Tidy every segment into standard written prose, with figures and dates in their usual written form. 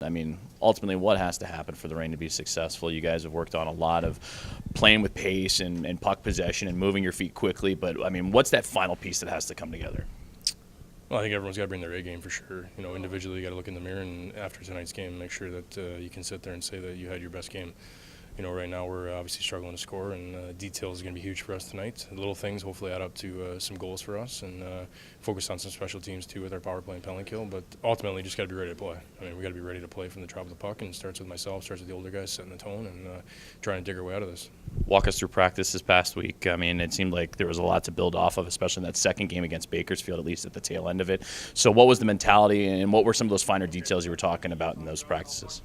I mean, ultimately, what has to happen for the Reign to be successful? You guys have worked on a lot of playing with pace and puck possession and moving your feet quickly, but, I mean, what's that final piece that has to come together? Well, I think everyone's got to bring their A game for sure. Individually, you got to look in the mirror and after tonight's game, make sure that you can sit there and say that you had your best game. Right now we're obviously struggling to score, and details is going to be huge for us tonight. Little things hopefully add up to some goals for us, and focus on some special teams too with our power play and penalty kill. But ultimately, just got to be ready to play. I mean, we got to be ready to play from the drop of the puck, and it starts with myself, starts with the older guys setting the tone and trying to dig our way out of this. Walk us through practice this past week. I mean, it seemed like there was a lot to build off of, especially in that second game against Bakersfield, at least at the tail end of it. So what was the mentality, and what were some of those finer details you were talking about in those practices?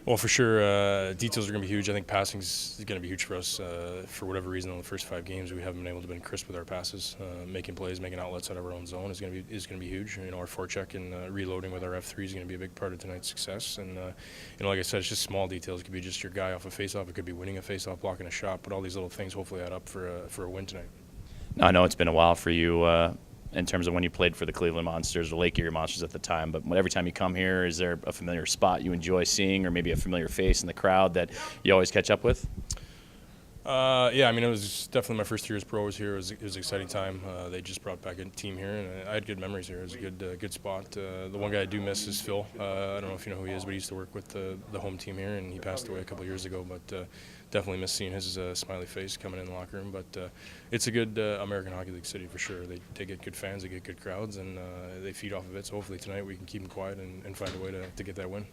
Well, for sure, details are going to be huge. I think passing is going to be huge for us. For whatever reason, in the first 5 games, we haven't been able to be crisp with our passes. Making plays, making outlets out of our own zone is going to be huge. Our forecheck and reloading with our F3 is going to be a big part of tonight's success. And like I said, it's just small details. It could be just your guy off a faceoff. It could be winning a faceoff, blocking a shot. But all these little things hopefully add up for a win tonight. Now, I know it's been a while for you. In terms of when you played for the Cleveland Monsters or Lake Erie Monsters at the time, but every time you come here, is there a familiar spot you enjoy seeing, or maybe a familiar face in the crowd that you always catch up with? Yeah, I mean, it was definitely my first year as pro was here. It was an exciting time. They just brought back a team here, and I had good memories here. It was a good spot. The one guy I do miss is Phil. I don't know if you know who he is, but he used to work with the home team here, and he passed away a couple of years ago. But definitely miss seeing his smiley face coming in the locker room. But it's a good American Hockey League city for sure. They get good fans, they get good crowds, and they feed off of it. So hopefully tonight we can keep them quiet and find a way to get that win.